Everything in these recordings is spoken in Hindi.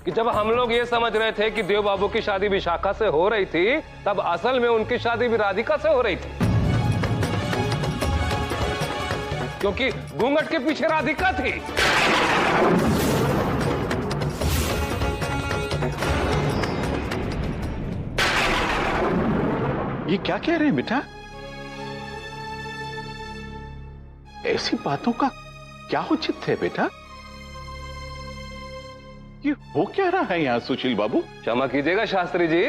कि जब हम लोग ये समझ रहे थे कि देव बाबू की शादी विशाखा से हो रही थी, तब असल में उनकी शादी भी राधिका से हो रही थी, क्योंकि घूंघट के पीछे राधिका थी। ये क्या कह रहे हैं बेटा? ऐसी बातों का क्या उचित है बेटा? ये हो क्या रहा है यहां सुशील बाबू? क्षमा कीजिएगा शास्त्री जी,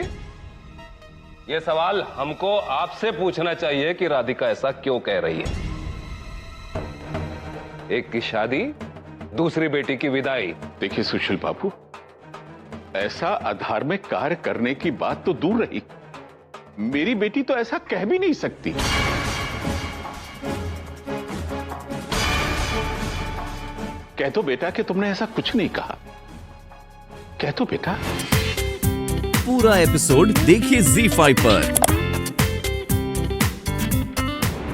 ये सवाल हमको आपसे पूछना चाहिए कि राधिका ऐसा क्यों कह रही है। एक की शादी, दूसरी बेटी की विदाई। देखिए सुशील बाबू, ऐसा अधार्मिक कार्य करने की बात तो दूर रही, मेरी बेटी तो ऐसा कह भी नहीं सकती। कह दो बेटा कि तुमने ऐसा कुछ नहीं कहा। कह दो बेटा। पूरा एपिसोड देखिए ZEE5 पर।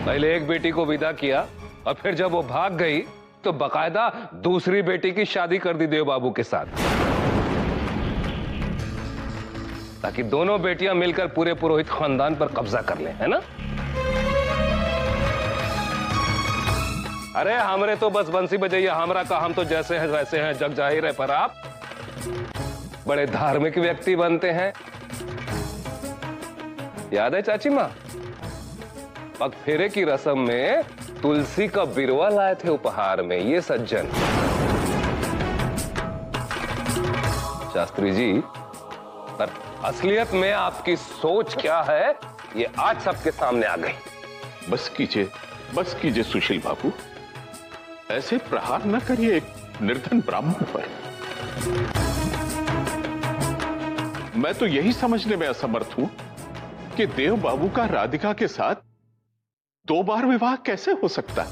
पहले एक बेटी को विदा किया और फिर जब वो भाग गई तो बकायदा दूसरी बेटी की शादी कर दी देव बाबू के साथ, ताकि दोनों बेटियां मिलकर पूरे पुरोहित खानदान पर कब्जा कर लें, है ना? अरे हमरे तो बस बंसी बजैया हमरा का, हम तो जैसे हैं वैसे हैं, जग जाहिर है। पर आप बड़े धार्मिक व्यक्ति बनते हैं। याद है चाची माँ, पग फेरे की रस्म में तुलसी का बिरवा लाए थे उपहार में ये सज्जन। शास्त्री जी, पर असलियत में आपकी सोच क्या है ये आज सबके सामने आ गई। बस कीजिए सुशील बाबू, ऐसे प्रहार न करिए एक निर्धन ब्राह्मण पर। मैं तो यही समझने में असमर्थ हूं कि देव बाबू का राधिका के साथ 2 बार विवाह कैसे हो सकता है?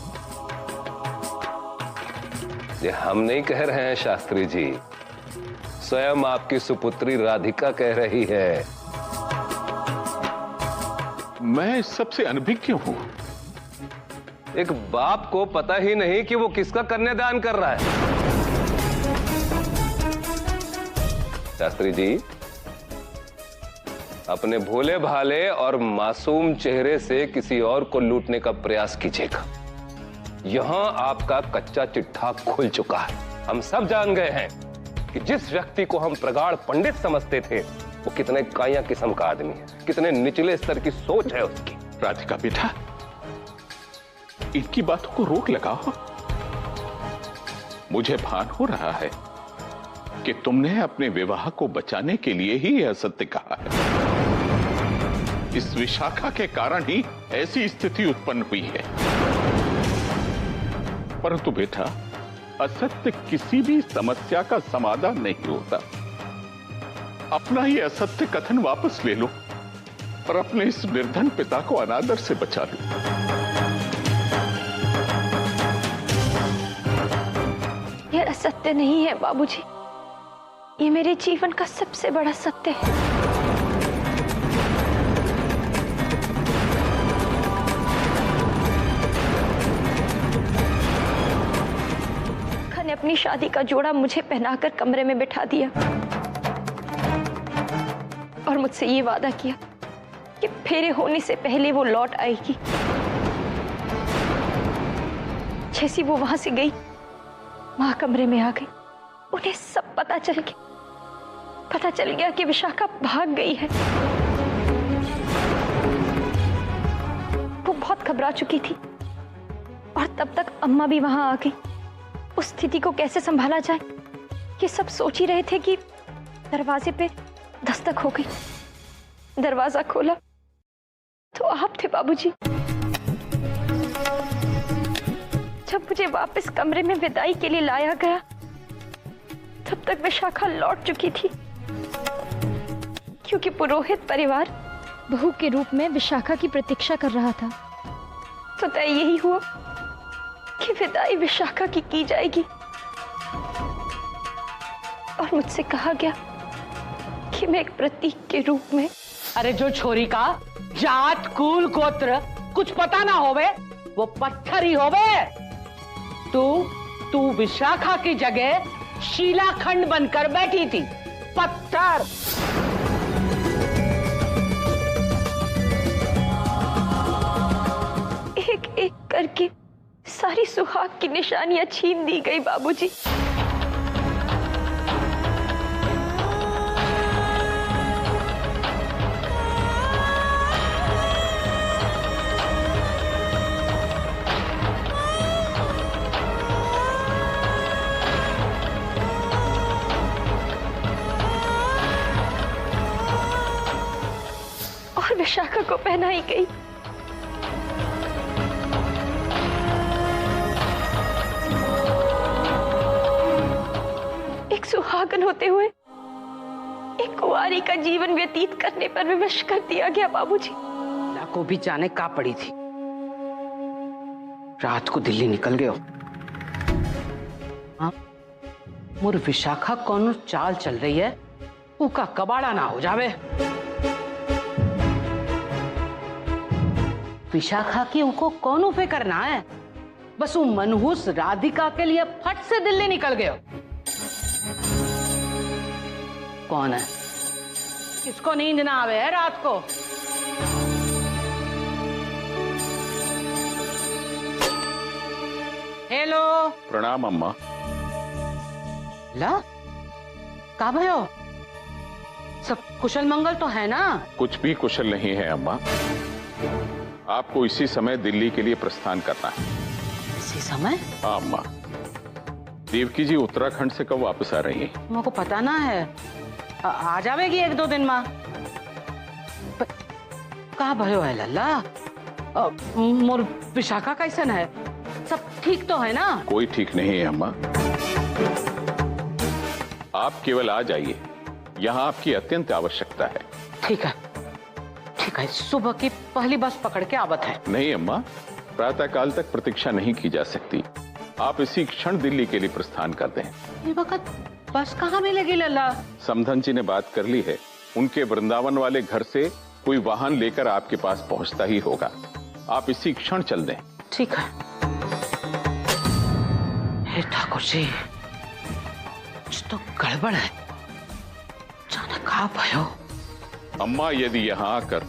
ये हम नहीं कह रहे हैं शास्त्री जी, स्वयं आपकी सुपुत्री राधिका कह रही है। मैं सबसे अनभिज्ञ हूं। एक बाप को पता ही नहीं कि वो किसका कन्यादान कर रहा है। शास्त्री जी, अपने भोले भाले और मासूम चेहरे से किसी और को लूटने का प्रयास कीजिएगा। यहां आपका कच्चा चिट्ठा खुल चुका है। हम सब जान गए हैं कि जिस व्यक्ति को हम प्रगाढ़ पंडित समझते थे वो कितने काया किस्म का आदमी है, कितने निचले स्तर की सोच है उसकी। राधिका बेटा, इनकी बातों को रोक लगाओ। मुझे भान हो रहा है कि तुमने अपने विवाह को बचाने के लिए ही यह सत्य कहा है। इस विशाखा के कारण ही ऐसी स्थिति उत्पन्न हुई है। परंतु बेटा, असत्य किसी भी समस्या का समाधान नहीं होता। अपना ही असत्य कथन वापस ले लो और अपने इस निर्धन पिता को अनादर से बचा लो। यह असत्य नहीं है बाबूजी, ये मेरे जीवन का सबसे बड़ा सत्य है। ने अपनी शादी का जोड़ा मुझे पहनाकर कमरे में बिठा दिया और मुझसे ये वादा किया कि फेरे होने से पहले वो लौट आएगी। जैसी वो वहां से गई, वहां कमरे में आ गई, उन्हें सब पता चल गया कि विशाखा भाग गई है। वो बहुत घबरा चुकी थी और तब तक अम्मा भी वहां आ गई। उस स्थिति को कैसे संभाला जाए ये सब सोच ही रहे थे कि दरवाजे पे दस्तक हो गई। दरवाजा खोला तो आप थे बाबूजी। जब मुझे वापस कमरे में विदाई के लिए लाया गया तब तक विशाखा लौट चुकी थी, क्योंकि पुरोहित परिवार बहू के रूप में विशाखा की प्रतीक्षा कर रहा था। तो तय यही हुआ कि विदाई विशाखा की जाएगी और मुझसे कहा गया कि मैं एक प्रतीक के रूप में। अरे जो छोरी का जात कुल गोत्र कुछ पता ना होवे वो पत्थर ही होवे। तू विशाखा की जगह शीलाखंड बनकर बैठी थी, पत्थर। एक एक करके सारी सुहाग की निशानियां छीन दी गई बाबूजी। और विशाखा को पहनाई गई। एक सुहागन होते हुए एक कुंवारी का जीवन व्यतीत करने पर विवश कर दिया गया बाबूजी। ला को भी जाने का पड़ी थी, रात को दिल्ली निकल गयो। हाँ, मोर विशाखा कौन चाल चल रही है, उका कबाड़ा ना हो जावे। विशाखा की उनको कौन फिक्र ना है, बस वो मनहूस राधिका के लिए फट से दिल्ली निकल गयो। कौन है, किसको नींद ना आवे है रात को? हेलो। प्रणाम अम्मा। ला का भयो, सब कुशल मंगल तो है ना? कुछ भी कुशल नहीं है अम्मा। आपको इसी समय दिल्ली के लिए प्रस्थान करना है। इसी समय? हाँ अम्मा। देवकी जी उत्तराखंड से कब वापस आ रही हैं? मुझको पता ना है, आ जावेगी एक दो दिन में। कहा भयो है लल्ला? मोर विशाखा कैसन है, सब ठीक तो है ना? कोई ठीक नहीं है अम्मा। आप केवल आ जाइए, यहाँ आपकी अत्यंत आवश्यकता है। ठीक है, ठीक है, सुबह की पहली बस पकड़ के आवत है। नहीं अम्मा, प्रातः काल तक प्रतीक्षा नहीं की जा सकती। आप इसी क्षण दिल्ली के लिए प्रस्थान कर दें। ये वक्त बस कहाँ मिलेगी लल्ला? समधन जी ने बात कर ली है, उनके वृंदावन वाले घर से कोई वाहन लेकर आपके पास पहुंचता ही होगा। आप इसी क्षण चल दें। ठीक है। हे ठाकुर जी, कुछ तो गड़बड़ है, जाने कहा भयो। अम्मा यदि यहाँ आकर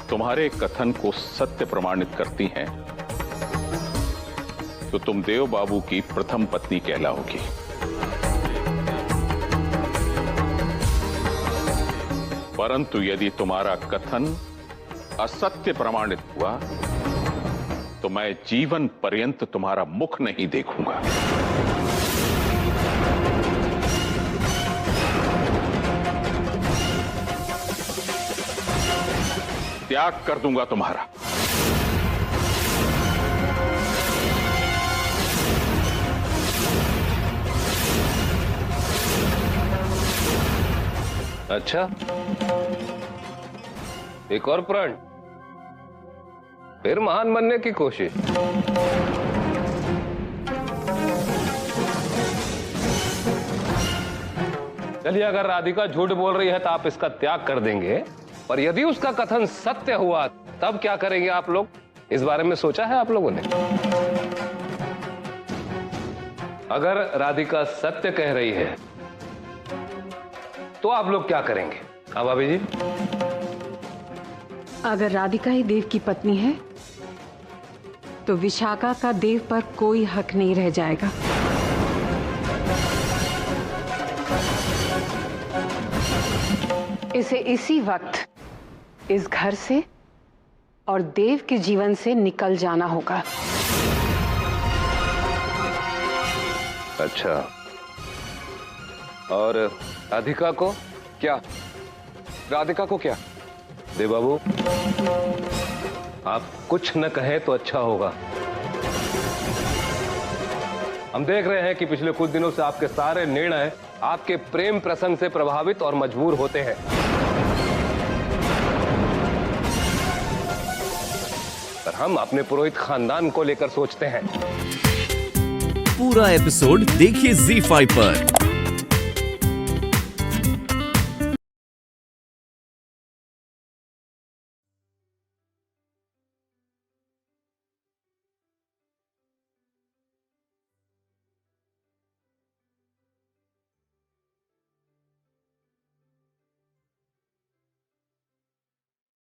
तुम्हारे कथन को सत्य प्रमाणित करती हैं, तो तुम देव बाबू की प्रथम पत्नी कहलाओगी। परंतु यदि तुम्हारा कथन असत्य प्रमाणित हुआ, तो मैं जीवन पर्यंत तुम्हारा मुख नहीं देखूंगा। त्याग कर दूंगा तुम्हारा। अच्छा, एक और प्रण, फिर महान बनने की कोशिश। चलिए, अगर राधिका झूठ बोल रही है तो आप इसका त्याग कर देंगे, पर यदि उसका कथन सत्य हुआ तब क्या करेंगे आप लोग? इस बारे में सोचा है आप लोगों ने? अगर राधिका सत्य कह रही है तो आप लोग क्या करेंगे? हाँ भाभी जी। अगर राधिका ही देव की पत्नी है तो विशाखा का देव पर कोई हक नहीं रह जाएगा। इसे इसी वक्त इस घर से और देव के जीवन से निकल जाना होगा। अच्छा, और राधिका को? क्या? राधिका को क्या? देव बाबू, आप कुछ न कहें तो अच्छा होगा। हम देख रहे हैं कि पिछले कुछ दिनों से आपके सारे निर्णय आपके प्रेम प्रसंग से प्रभावित और मजबूर होते हैं। पर हम अपने पुरोहित खानदान को लेकर सोचते हैं। पूरा एपिसोड देखिए ZEE5 पर।